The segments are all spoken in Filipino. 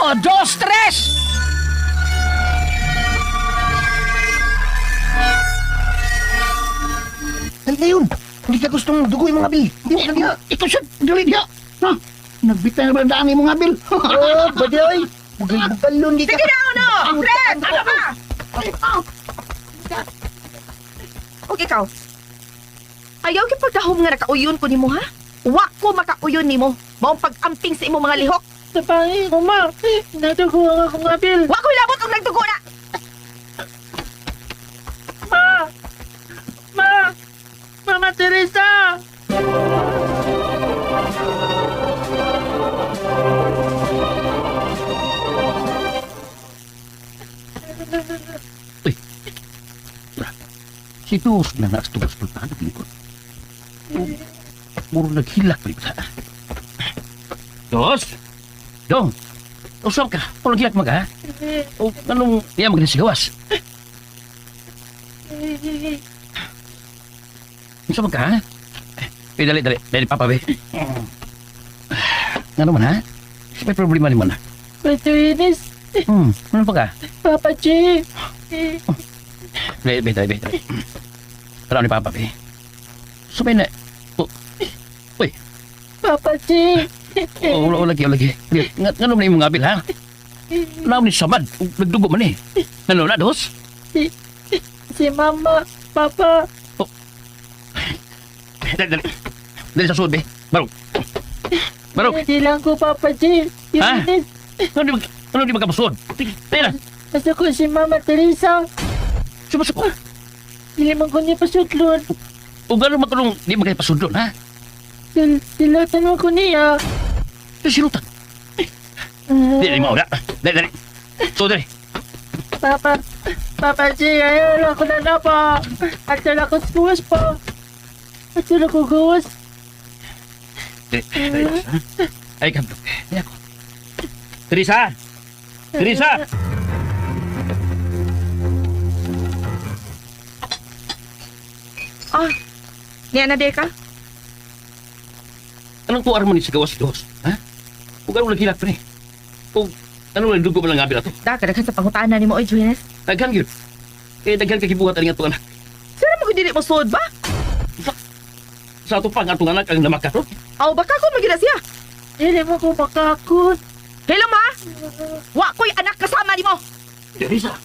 1, 2, 3! Ano yun? Hindi ka gustong dugoy mga bil. Hindi na diha. Ito siya, dili diya. Ha? Nagbitay na ba ang daan ni mga bil? Oh, baday. Bugalon di ka. Sige na, ano? Fred, ano ka? O ikaw, ayaw kipagdahom nga nakauyon ko nimo ha? Wa ko makauyon nimo. Maong pag-amping sa imong mga lihok. Napangi ko, ma. Natugo ako mga bil. Wa ko ilabot og nagdugo na. Ma! Ma! Mama Teresa! Uy! Si Dos na naastubos ko na naglikod. Muro naghilak pa rin. Dos! Dong! Usap ka? O naghilak mag ha? O anong niya magnasigawas? Usap ka ha? Dali, Papa be. Ano man ha? May problema ni man ha? Patuinis, Ano pa ka? Papa G. Dali. Tara ni Papa be. Sabay na. Uy! Papa G. O lagi. Nga naman yung mga abil ha? Naam ni Samad. Nagdugo man eh. Ano na, Dos? Si Mama, Papa. Dali sa suod be. Barog! Hindi lang ko, Papa G. Ha? Yunis, Ano di magkapasod? Dali na! gusto ko si Mama Teresa. Sumasok ko! Hindi man ko niya pasudlon. O gano'n magkulong di magkapasod doon ha? Silatan mo ko niya. Silutan! Dali mo na! Dali! So dali! Papa G, ayaw ako na na pa. At sila ko guwas pa. At sila ko guwas. Dali! Ay, kanto. Ay, ako. Teresa! Ah, niya na de ka? Anong tuwar mo ni sa gawas dos? Ha? O gano'n naghilak pa ni? O anong nagdugo mo lang ngabil ato? Daghan sa pangutanan nimo oy Juanes. Daghan yun. Daghan kagibuhat ang ato anak. Sira mo ko dili mo sud ba? Sa ato pang atong anak ang namakato. Aw baka ko magina siya. Hindi mo ko makakot. Hello ma. Wa ko'y anak kasama nimo. Teresa!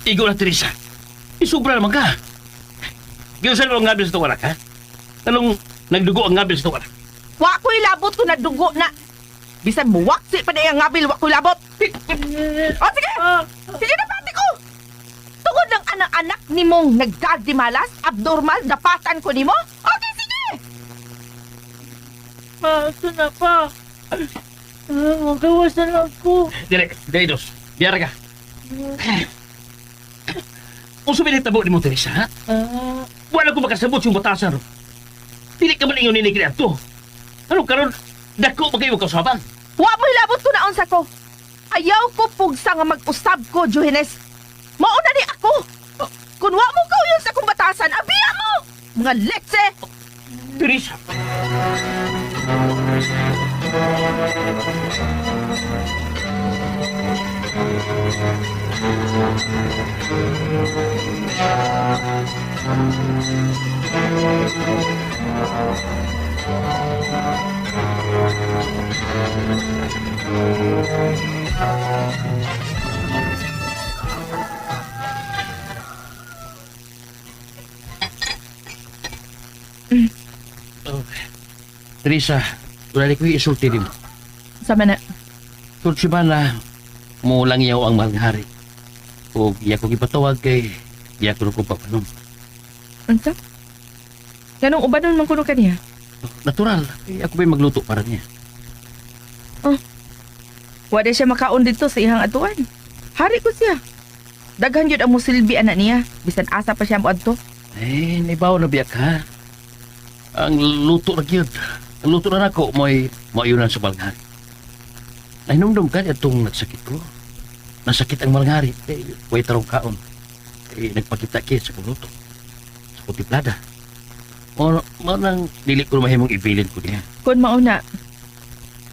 Igo na, Teresa. Isubra naman ka. Ginusan mo ang ngabil sa itong anak, ha? Anong nagdugo ang ngabil sa itong anak? Wa ko'y labot ko na dugo na. Bisan mo waksi pa na yung ngabil, wa ko'y labot. O sige! Sige na pati ko! Tungod ng anak-anak nimong nagkagdimalas, abnormal, dapatan ko nimo? Okay, sige! Ma, ito na pa. Magawas na lang ko. Dili, dos. Biyara ka. Kung sumilit tabo ni mo, Teresa, ha? Wala ko makasabot yung batasan, ro. Dili ka man ingon ni Negri ato. Ano karon dako pa kayo kausaban? Wa mo hilabot ko naon sa ko. Ayaw ko pugsa nga mag-usab ko, Johannes. Mauna ni ako. Kung wa mo kauyon sa kong batasan, abiya mo! Mga letse! Teresa! Teresa, wala ko isulti rin mo. Sama na. Kung si Bana, mo lang yaw ang mahal hari. O iya ko ipatawag kay iya ko ko papanom. Anta? Ganong ubanon man kuno kaniya? Natural, ako ba'y magluto para niya. Wala siya makaon dito sa ihang atuan. Hari ko siya. Daghan yun ang musilbi anak niya. Bisan asa pa siya mo adto. Eh, naibaw na biyak ha. Ang luto na yun. Ang luto na ako, may mayunan sa balngari. Nahinumdum ka itong nagsakit ko. Nasakit ang balngari. Eh, way tarong kaon. Eh, nagpakita kayo sa kuluto. Sa kutiplada. O, manang dili ko mahimong ibilin ko niya. Kung mauna,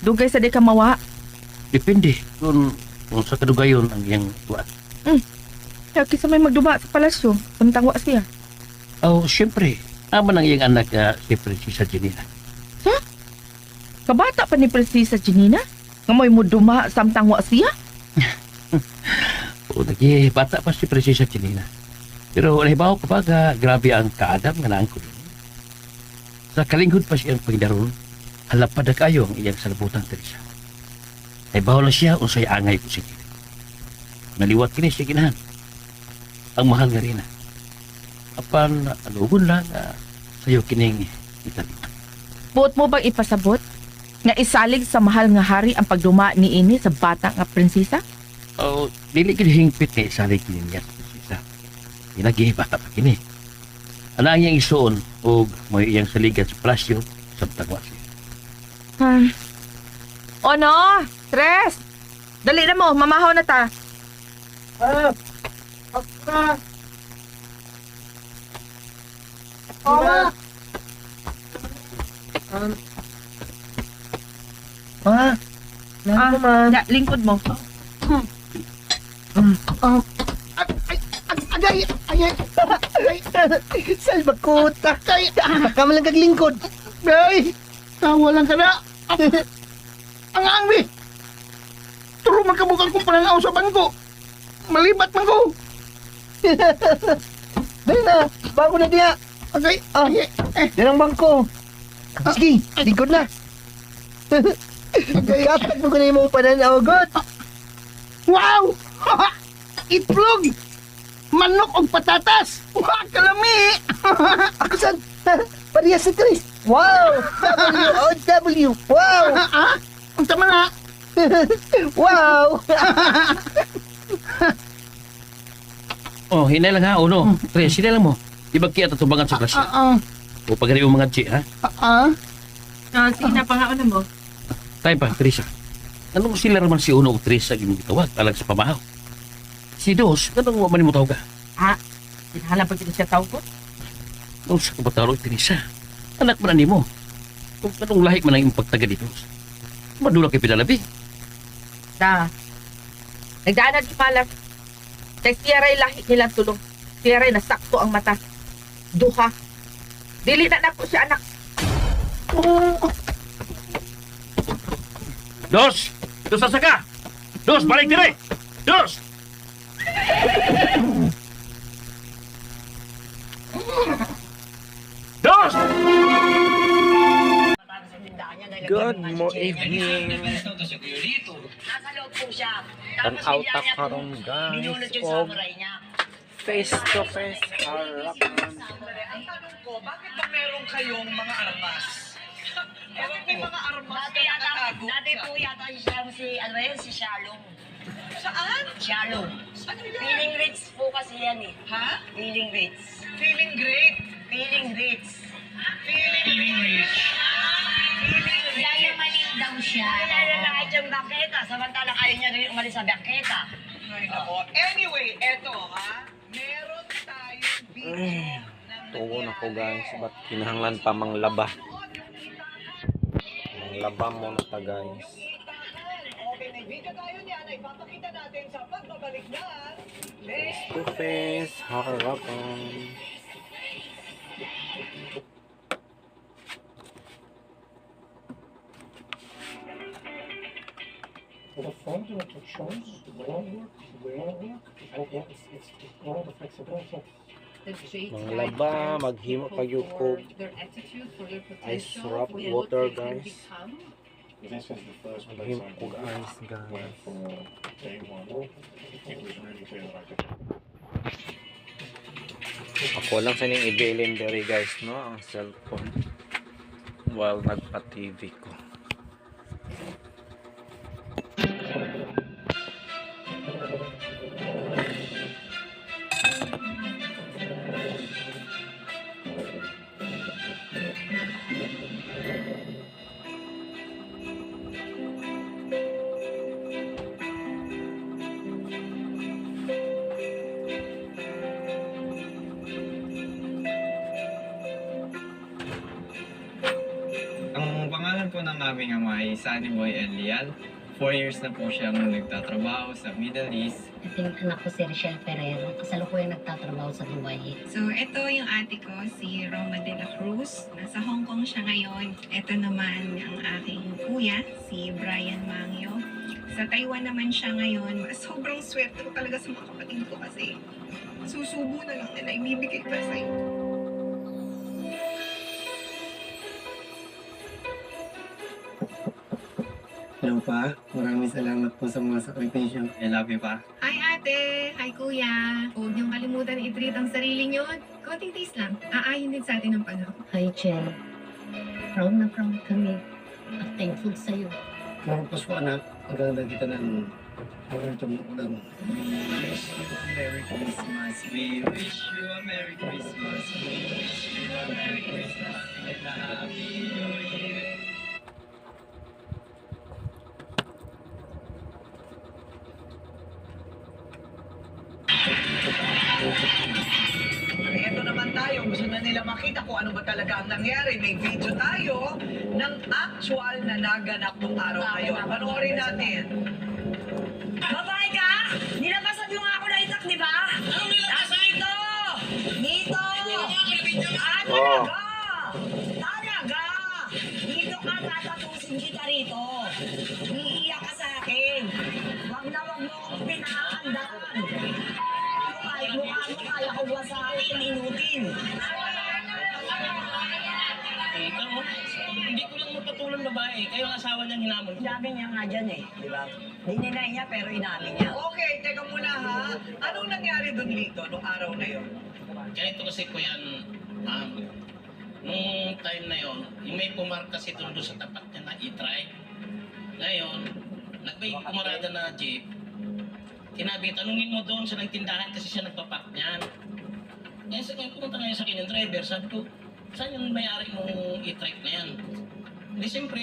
dugay sa di ka mawa. Depende kung sa kadugayon ang iyang tuwan. Kaya kisa may magduba sa palasyo, samtang wa siya. Oh, siyempre. Aman ang iyang anak si Prinsesa Janina. Kabata pa ni Prinsesa Janina? Ngamoy mo duma samtang wa siya? O, lagi, bata pa si Prinsesa Janina. Pero nahibaw kapag grabe ang kaadam nga naangkod. Sa kalinghod pa siyang pagdaron, halapad na kayo ang iyang salabutan, Teresa. Nahibaw na siya unsay angay ko sige. Naliwat kini siya ginahan. Ang mahal nga rin. Apan, anugon lang sa'yo kining itali. Buot mo bang ipasabot? Nga isalig sa mahal nga hari ang pagduma ni ini sa bata nga prinsesa? O, dili kini hingpit ni salig kini niya sa prinsesa. Ilagi, bata pa kini. Ana ang iyang isuon o may iyang saligan sa plasyo sa tagwa siya. O no, Tres! Dali na mo, mamahaw na ta. Papa! Ma! Ma! Ano man? Lingkod mo. Agay! Agay! Salba ko! Takay! Baka malang kaglingkod! Ay! Tawa lang ka na! Ang angbi! Turo man kabukal kong pananaw sa bangko! Malibat man ko! Dali na! Bago na diya! Agay! Yan ang bangko! Sige! Lingkod na! Kapat mo ko na yung mong pananaw, God! Wow! Itlog! Manok o patatas! Wah, kalami! Ako saan? Parehas sa Chris! Wow! W! Wow! Ang tama nga! Wow! Oh, hinay lang ha, uno. Tres, hinay lang mo. Di ba kaya tatubangan sa plasyo? O pagkari mo mga chi, ha? Sige na, pangaon mo. Tayo pa, Teresa. Anong sila naman si Uno o Teresa yung gitawag alang sa pamahaw? Si Dos, anong manin mo tawag ka? Hinahalang pa kita siya tao ko? Nung sa kabataro, Teresa, anak mo na ni mo. Kung anong lahik man ang iyong pagtaga dito, madula kay pinalabi. Nagdaanan si Malas. Nagsiyaray lahi nilang tulong. Siyaray na sakto ang mata. Duha. Dili na nako siya anak. Dos! Dos asa ka! Dos, balik dire! Dos! Dos! Good evening. Nasa loob po siya. An out of karon guys Binulot yung of samurai niya. face to face harapan. Ang tanong ko, bakit ba meron kayong mga armas? Bakit may mga armas Dati na yata, nakatago dati dyan? po yata ano ba yun, si Shalom. Saan? Shalom. Ano yan? Feeling rich po kasi yan eh. Ha? Feeling rich. Feeling great. Feeling rich. Feeling rich. Feeling rich. Yayamanin daw siya. Kaya na kahit yung bangketa, samantalang ayaw niya rin umalis sa bangketa. Ay, nako. Anyway, eto ha. Meron tayong video ng Tugon ako guys, ba't kinahanglan pa manglaba? Manglaba mo na ta guys. Okay, may video tayo niyan na ipapakita natin sa pagbabalik ng Face to face harapan. The front it shows the groundwork, the groundwork, it's all the flexibility. Manglaba, maghimo kayo ko ice wrap water guys. This is the first Maghimo ko ice guys. for day one. It was really clear that I could. Ako lang sa ning ibilin diri guys no, ang cellphone. While nagpa-TV ko. Ang pangalan po ng aming ama ay Sunny Boy and Lian. 4 years na po siyang nagtatrabaho sa Middle East. Ito yung anak ko si Richelle Ferrero. Kasalukuyang nagtatrabaho sa Hawaii. So, ito yung ate ko, si Roma de la Cruz. Nasa Hong Kong siya ngayon. Ito naman ang aking kuya, si Brian Mangyo. Sa Taiwan naman siya ngayon. Sobrang swerte ko talaga sa mga kapatid ko kasi susubo na lang nila, ibibigay pa sa'yo. Hello pa, maraming salamat po sa mga sakripisyo. I love you pa. Hi ate! Hi kuya! Huwag niyong kalimutan i-treat ang sarili niyo. Konting taste lang. Aayin din sa atin ng panahon. Hi, Chen. Proud na proud kami. At thankful sa'yo. Mga Pasko anak, maganda kita ng momentum ulang. We wish you a Merry Christmas. We wish you a Merry Christmas. We wish you a Merry Christmas and a Happy New Year. Ito naman tayo, gusto na nila makita kung ano ba talaga ang nangyari. May video tayo ng actual na naganap ng araw na yun. Panoorin natin. Babae ka? Nilabasan mo nga ako na itak, di ba? Anong nilabasan? Dito! Dito! Ah, talaga! Talaga! Dito ka, tatatusin kita rito. Iiyak ka sa akin. Wag na wag mo akong pinakaandaan. Kahit mukha mo, kaya ko ba sa akin, inutin. Ikaw, hindi ko lang magpatulang babae. Kayo ang asawa niyang hinamon. Sabi niya nga dyan eh, di ba? Dininay niya pero inamin niya. Okay, teka muna ha. Anong nangyari doon dito nung araw na yun? Ganito kasi ko yan, ma'am. Nung time na yon, yung may pumark kasi doon sa tapat niya na e-trike. Ngayon, nagbay pumarada na jeep. Tinabi, tanungin mo doon sa nagtindahan kasi siya nagpapark niyan. Ngayon sa pumunta ngayon sa akin yung driver, sabi ko, saan yung may-ari ng e-trike na yan? Hindi, siyempre,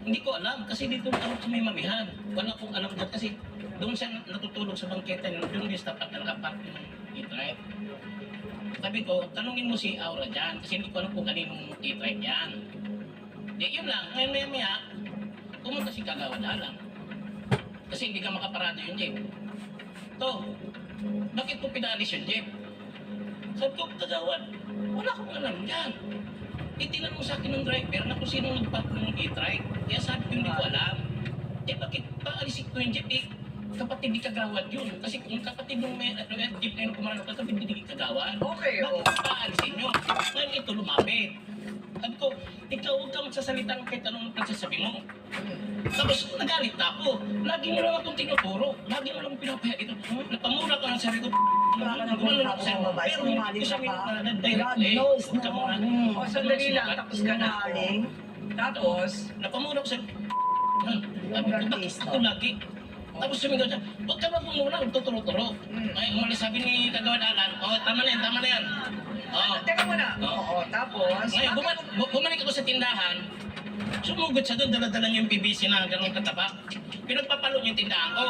hindi ko alam kasi dito ako sa may mamihan. Wala akong alam doon kasi doon siya natutulog sa bangketa, doon yung tapat na nakapark yung e-trike. Sabi ko, tanungin mo si Aura dyan kasi hindi ko alam kung kaninong e-trike yan. Di, yun lang, ngayon maya, pumunta si Kagawad Alang. Kasi hindi ka makaparado yung jeep. To, bakit ko pinalis yung jeep? Sabi ko, Kagawad, wala akong alam dyan. Itinan mo sa akin ng driver na kung sino nagpark ng e-trike. Kaya sabi ko, hindi ko alam. Eh bakit paalisin ko yung jeep? Eh, kapatid ni Kagawad yun. Kasi kung kapatid ng may jeep na yun kumarano, kapatid ni Kagawad. Okay, Bakit paalisin nyo? Ngayon ito lumapit. Sabi ko, ikaw huwag ka magsasalita ng kahit anong pagsasabi mo. Tapos nagalit na ako. Lagi nyo lang akong tinuturo. Lagi nyo lang pinapaya ito. Napamura ko ng sarili ko. Wala ka na kung tapos ng babae, Pero hindi sumali ko ka sabihin pa. na God directly. knows, Huwag ka no? muna. O, sandali lang, tapos ka na. Galing. Tapos, Napamura ko sa sabi ko, bakit ako lagi? Tapos sumigaw siya, huwag ka magmumura, tuturo-turo. Ay, umalis sabi ni Kagawad Alan, tama na yan, tama na yan. teka muna. Oo, tapos, Ngayon, bumalik ako sa tindahan, sumugod siya doon, dala-dala niya yung PVC na gano'ng kataba. Pinagpapalo niya yung tindahan ko.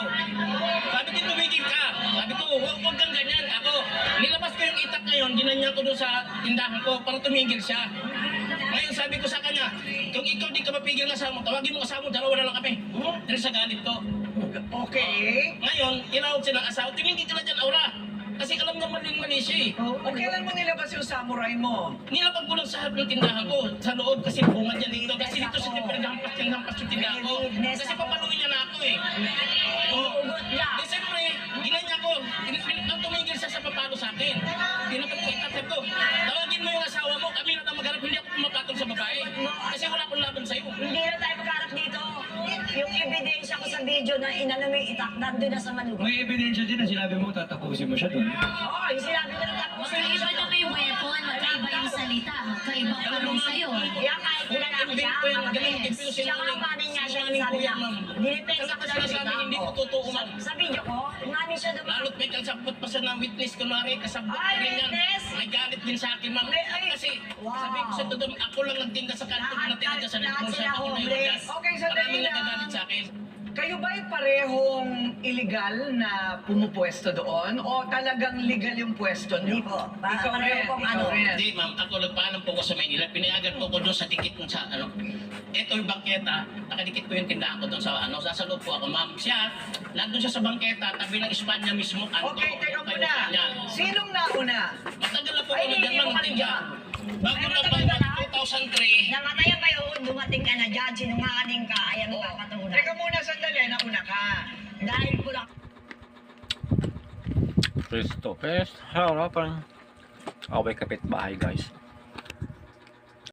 Sabi ko, tumigil ka. Sabi ko, huwag kang ganyan. Ako, nilabas ko yung itak ngayon, ginanyan ko doon sa tindahan ko para tumigil siya. Ngayon, sabi ko sa kanya, kung ikaw di ka mapigil ng asawa mo, tawagin mo asawa mo, dalawa na lang kami. Dahil sa galit ko. Okay. Ngayon, tinawag siya ng asawa, tingin dito na dyan, Aura. Kasi alam niya maling-mali siya eh. O, kailan mo nilabas yung samurai mo? Nilapag ko lang sa harap ng tindahan ko, sa loob kasi bunga dyan dito. Kasi dito sa pinaghampas yung tindahan ko. Kasi papaluin niya na ako eh. Di siyempre, ginanya ko. Nang tumigil siya sa papalo sa akin. Tinapag ko itatap ko. Tawagin mo yung asawa mo, kami na magharap, hindi ako pumapatol sa babae. Kasi wala akong laban sa'yo. Hindi na tayo magharap dito. Yung ebidensya ko sa video na inano mo yung itak, nandun na sa manugang. May ebidensya din na sinabi mo, tatapusin mo siya doon. Oo, yung sinabi ko na tapos Magkaiba na may weapon, magkaiba yung salita, magkaiba pa rin sa'yo. Kaya kahit ginanap siya, siya nga umamin niya siya, sabi niya, dinipensa ko lang Sinasabi, hindi ko totoo, ma'am. Sa video ko, umamin siya doon. Lalo't may kasabot pa siya ng witness, kunwari, kasabot Ay, rin yan. witness? May galit din sa akin, ma'am. Kasi, Wow. sabi ko sa todo, ako lang nagtinda sa kanto na natira dyan sa Lahat kung sila saan ako homeless. naiwagas. Okay, sandali Maraming lang. nagagalit sa akin. Kayo ba'y parehong illegal na pumupwesto doon o talagang legal yung pwesto niyo? Hindi po. Ikaw rin, ikaw rin. Hindi, ma'am. Ako nagpaalam po ko sa Maynila. Pinayagan po ko doon sa dikit ng sa ano. Ito yung bangketa. Nakadikit ko yung tindahan ko doon sa ano. Sa loob po ako, ma'am. Siya, nandun siya sa bangketa. Tabi ng Espanya mismo. Kanto. Okay, teka Tayo muna. kanya. Sinong nauna? Matagal na po Ay, kami hindi dyan, mo ma'am. kami Tinda. dyan. Bago Ay, na matagal pa, na na? 2003. Namatayan ba yun? Dumating ka na dyan, sinungaling ka, ayan ang papatunan. Teka muna, sandali. Nauna ka. Dahil ko lang Face to face. Harapan. Away kapitbahay guys.